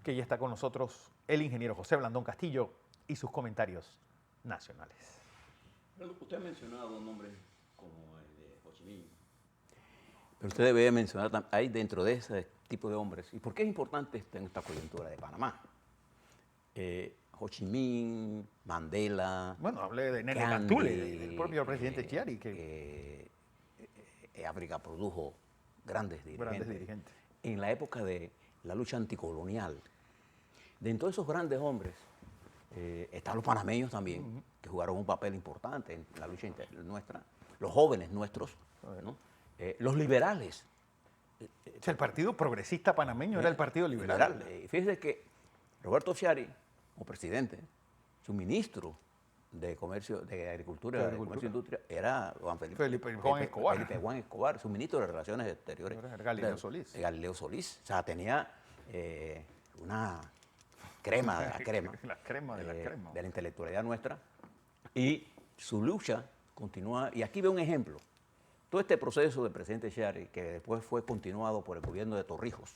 que ya está con nosotros el ingeniero José Blandón Castillo y sus comentarios nacionales. Usted ha mencionado dos nombres como el de Ho Chi Minh, pero usted debe mencionar, hay dentro de ese tipo de hombres, ¿y por qué es importante en esta coyuntura de Panamá? Ho Chi Minh, Mandela, Bueno, hablé de Nene Gandhi, Cantule, del propio presidente Chiari, África produjo grandes grandes dirigentes. dirigentes. En la época de la lucha anticolonial, dentro de esos grandes hombres, están los panameños también, que jugaron un papel importante en la lucha nuestra, los jóvenes nuestros, ¿no? Los liberales. O sea, el Partido Progresista Panameño era el Partido Liberal. Fíjese que Roberto Chiari, como presidente, su ministro de Comercio, de Agricultura, de Comercio e Industria, era Juan Felipe Juan Escobar. Su ministro de Relaciones Exteriores. Galileo Solís. Galileo Solís. O sea, tenía una crema de la crema. La crema de la crema. De la intelectualidad nuestra. Y su lucha continúa. Y aquí veo un ejemplo. Todo este proceso del presidente Chiari, que después fue continuado por el gobierno de Torrijos,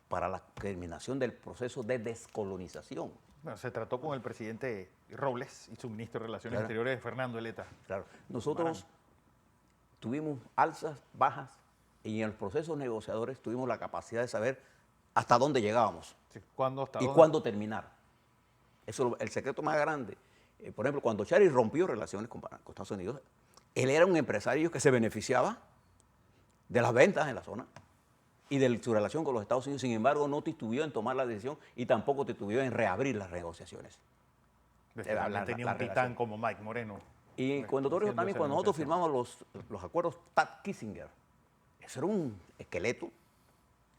para la terminación del proceso de descolonización. Bueno, se trató con el presidente Robles y su ministro de Relaciones Exteriores, Fernando Eleta. Claro. Nosotros tuvimos alzas, bajas, y en los procesos negociadores tuvimos la capacidad de saber hasta dónde llegábamos y cuándo terminar. Eso es el secreto más grande. Por ejemplo, cuando Chiari rompió relaciones con Estados Unidos, él era un empresario que se beneficiaba de las ventas en la zona y de su relación con los Estados Unidos. Sin embargo, no titubeó en tomar la decisión y tampoco titubeó en reabrir las negociaciones. Tenía un titán como Mike Moreno. Y cuando nosotros firmamos los acuerdos Taft-Kissinger, eso era un esqueleto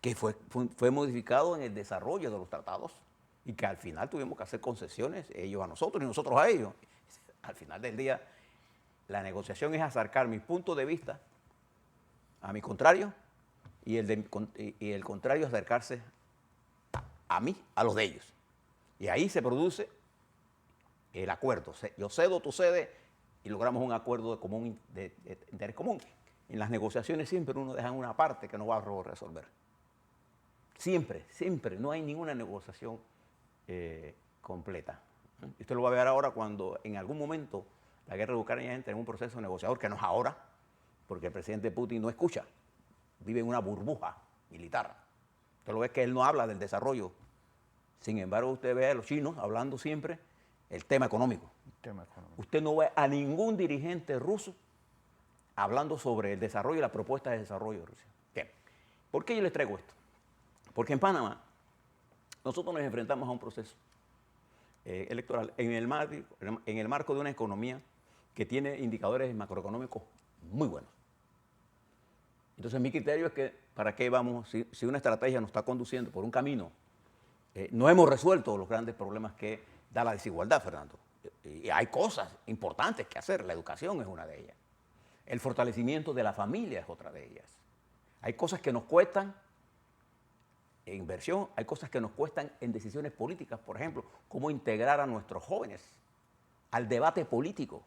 que fue modificado en el desarrollo de los tratados y que al final tuvimos que hacer concesiones, ellos a nosotros y nosotros a ellos. Al final del día, la negociación es acercar mi punto de vista a mi contrario y el contrario acercarse a mí, a los de ellos. Y ahí se produce el acuerdo. Yo cedo, tú cedes y logramos un acuerdo de interés común. En las negociaciones siempre uno deja una parte que no va a resolver. Siempre, siempre. No hay ninguna negociación completa. Usted lo va a ver ahora cuando en algún momento la guerra de Ucrania entra en un proceso negociador, que no es ahora, porque el presidente Putin no escucha. Vive en una burbuja militar. Usted lo ve que él no habla del desarrollo. Sin embargo, usted ve a los chinos hablando siempre el tema económico. Usted no ve a ningún dirigente ruso hablando sobre el desarrollo y la propuesta de desarrollo de Rusia. Bien. ¿Por qué yo les traigo esto? Porque en Panamá nosotros nos enfrentamos a un proceso electoral en el marco de una economía que tiene indicadores macroeconómicos muy buenos. Entonces mi criterio es que para qué vamos, si una estrategia nos está conduciendo por un camino, no hemos resuelto los grandes problemas que da la desigualdad, Fernando. Y hay cosas importantes que hacer, la educación es una de ellas. El fortalecimiento de la familia es otra de ellas. Hay cosas que nos cuestan en inversión, hay cosas que nos cuestan en decisiones políticas, por ejemplo, cómo integrar a nuestros jóvenes al debate político.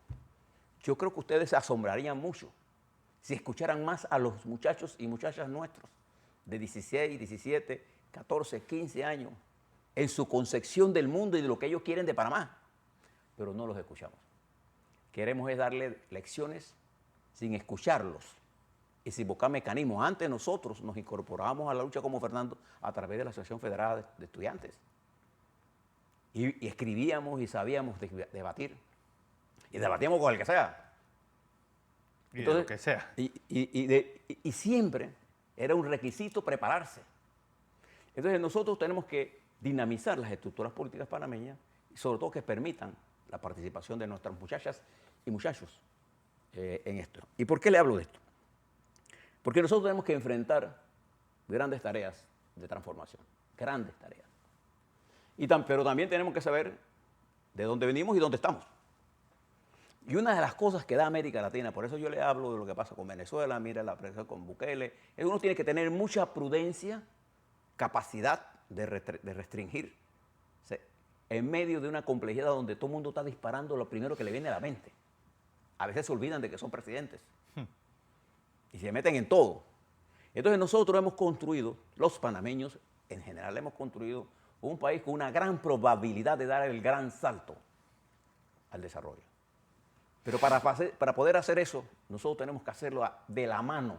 Yo creo que ustedes se asombrarían mucho si escucharan más a los muchachos y muchachas nuestros de 16, 17, 14, 15 años en su concepción del mundo y de lo que ellos quieren de Panamá, pero no los escuchamos. Queremos es darle lecciones sin escucharlos y sin buscar mecanismos. Antes nosotros nos incorporábamos a la lucha como Fernando a través de la Asociación Federal de Estudiantes y escribíamos y sabíamos debatir y debatíamos con el que sea. Entonces, de lo que sea. Y siempre era un requisito prepararse. Entonces nosotros tenemos que dinamizar las estructuras políticas panameñas y sobre todo que permitan la participación de nuestras muchachas y muchachos en esto. ¿Y por qué le hablo de esto? Porque nosotros tenemos que enfrentar grandes tareas de transformación, grandes tareas. Pero también tenemos que saber de dónde venimos y dónde estamos. Y una de las cosas que da América Latina, por eso yo le hablo de lo que pasa con Venezuela, mira la presión con Bukele, es uno tiene que tener mucha prudencia, capacidad de restringir. O sea, en medio de una complejidad donde todo el mundo está disparando lo primero que le viene a la mente. A veces se olvidan de que son presidentes. Y se meten en todo. Entonces nosotros hemos construido, los panameños en general hemos construido un país con una gran probabilidad de dar el gran salto al desarrollo. Pero para poder hacer eso, nosotros tenemos que hacerlo de la mano,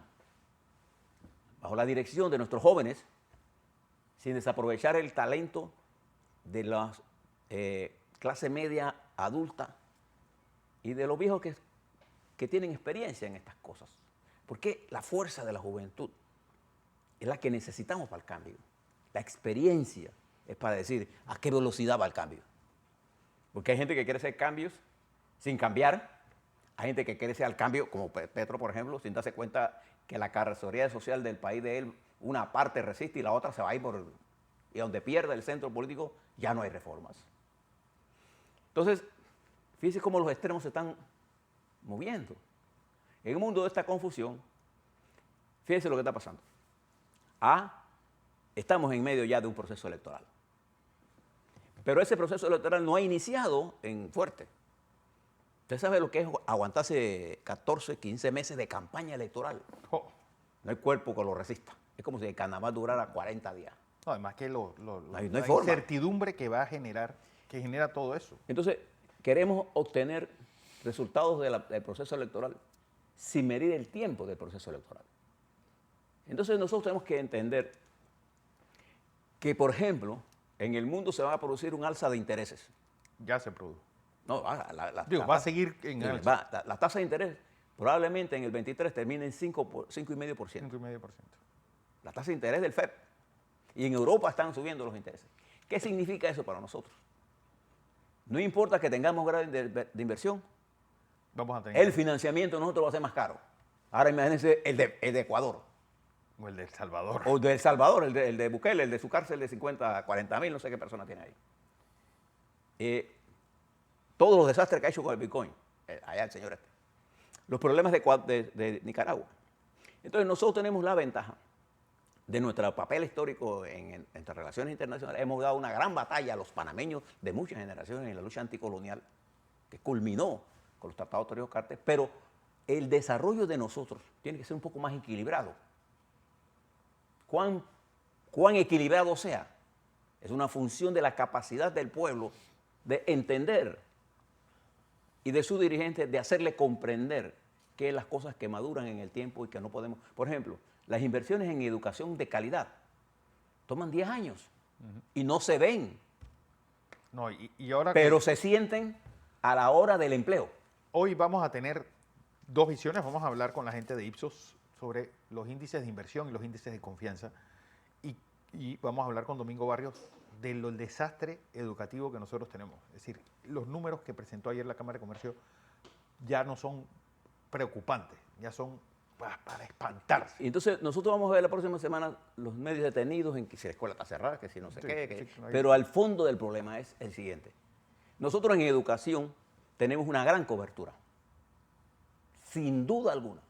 bajo la dirección de nuestros jóvenes, sin desaprovechar el talento de la clase media adulta y de los viejos que tienen experiencia en estas cosas. Porque la fuerza de la juventud es la que necesitamos para el cambio. La experiencia es para decir a qué velocidad va el cambio. Porque hay gente que quiere hacer cambios sin cambiar. Hay gente que quiere hacer el cambio, como Petro, por ejemplo, sin darse cuenta que la carrocería social del país de él, una parte resiste y la otra se va a ir y donde pierde el centro político ya no hay reformas. Entonces, fíjense cómo los extremos se están moviendo. En un mundo de esta confusión, fíjense lo que está pasando. Estamos en medio ya de un proceso electoral. Pero ese proceso electoral no ha iniciado en fuerte. Usted sabe lo que es aguantarse 14, 15 meses de campaña electoral. Oh. No hay cuerpo que lo resista. Es como si el carnaval durara 40 días. No, además que no hay la forma. incertidumbre que va a generar, que genera todo eso. Entonces, queremos obtener resultados del proceso electoral sin medir el tiempo del proceso electoral. Entonces, nosotros tenemos que entender que, por ejemplo, en el mundo se va a producir un alza de intereses. Ya se produjo. No, va a seguir en alza. La tasa de interés probablemente en el 23 termine en 5,5%. 5,5%. La tasa de interés del FED. Y en Europa están subiendo los intereses. ¿Qué significa eso para nosotros? No importa que tengamos grado de inversión, vamos a tener el financiamiento nosotros va a ser más caro. Ahora imagínense el de Ecuador. O el de El Salvador. O el de El Salvador, el de Bukele, el de su cárcel de 50 a 40 mil, no sé qué persona tiene ahí. Todos los desastres que ha hecho con el Bitcoin, allá el señor este. Los problemas de Nicaragua. Entonces nosotros tenemos la ventaja de nuestro papel histórico en relaciones internacionales. Hemos dado una gran batalla a los panameños de muchas generaciones en la lucha anticolonial, que culminó con los tratados de Torrijos Cartes, pero el desarrollo de nosotros tiene que ser un poco más equilibrado. Cuán equilibrado sea, es una función de la capacidad del pueblo de entender y de su dirigente de hacerle comprender que las cosas que maduran en el tiempo y que no podemos. Por ejemplo, las inversiones en educación de calidad toman 10 años y no se ven, no, y ahora pero se sienten a la hora del empleo. Hoy vamos a tener dos visiones. Vamos a hablar con la gente de Ipsos sobre los índices de inversión y los índices de confianza. Y vamos a hablar con Domingo Barrios del desastre educativo que nosotros tenemos. Es decir, los números que presentó ayer la Cámara de Comercio ya no son preocupantes, ya son para espantarse. Y entonces nosotros vamos a ver la próxima semana los medios detenidos en que si la escuela está cerrada, que si no sé qué. Pero al fondo del problema es el siguiente. Nosotros en educación tenemos una gran cobertura, sin duda alguna.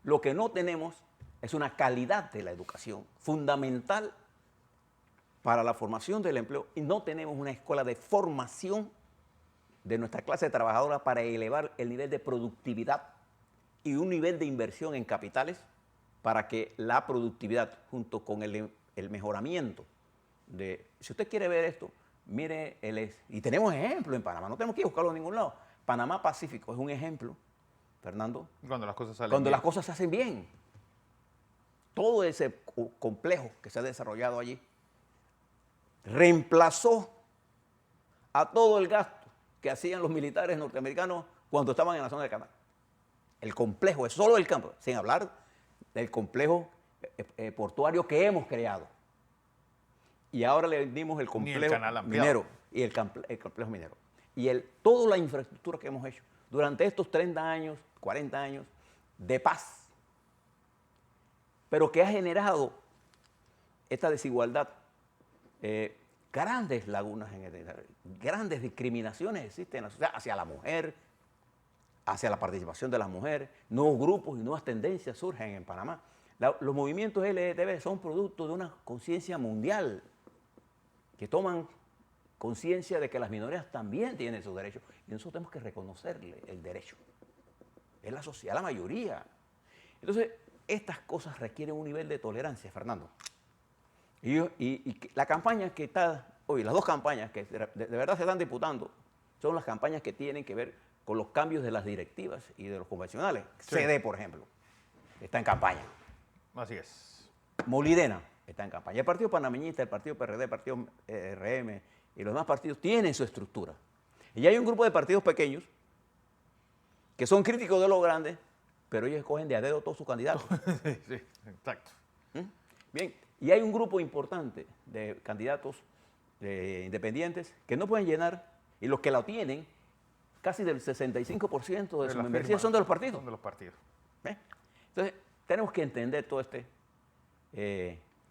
Lo que no tenemos es una calidad de la educación fundamental para la formación del empleo y no tenemos una escuela de formación de nuestra clase trabajadora para elevar el nivel de productividad y un nivel de inversión en capitales para que la productividad junto con el mejoramiento de... Si usted quiere ver esto, mire, y tenemos ejemplos en Panamá, no tenemos que buscarlo en ningún lado. Panamá Pacífico es un ejemplo, Fernando. Cuando las cosas salen Cuando bien. las cosas se hacen bien. Todo ese complejo que se ha desarrollado allí reemplazó a todo el gasto que hacían los militares norteamericanos cuando estaban en la zona de Canadá. El complejo es solo el campo, sin hablar del complejo portuario que hemos creado. Y ahora le dimos el complejo minero y el complejo minero. Y toda la infraestructura que hemos hecho durante estos 30 años, 40 años de paz, pero que ha generado esta desigualdad, grandes lagunas, grandes discriminaciones existen en la sociedad hacia la mujer, hacia la participación de las mujeres, nuevos grupos y nuevas tendencias surgen en Panamá. Los movimientos LGTB son producto de una conciencia mundial, que toman conciencia de que las minorías también tienen sus derechos y nosotros tenemos que reconocerle el derecho. Es la sociedad, la mayoría. Entonces, estas cosas requieren un nivel de tolerancia, Fernando. Y la campaña que está hoy, las dos campañas que de verdad se están disputando, son las campañas que tienen que ver con los cambios de las directivas y de los convencionales. Sí. CD, por ejemplo, está en campaña. Así es. Molidena está en campaña. El Partido Panameñista, el Partido PRD, el Partido RM y los demás partidos tienen su estructura. Y hay un grupo de partidos pequeños que son críticos de los grandes, pero ellos escogen de a dedo todos sus candidatos. Sí, sí, exacto. Bien, y hay un grupo importante de candidatos independientes que no pueden llenar, y los que la tienen, casi del 65% de su membresía son de los partidos. Son de los partidos. ¿Eh? Entonces, tenemos que entender todo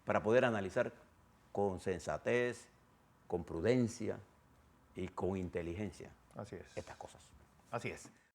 para poder analizar con sensatez, con prudencia y con inteligencia Así es. estas cosas. Así es.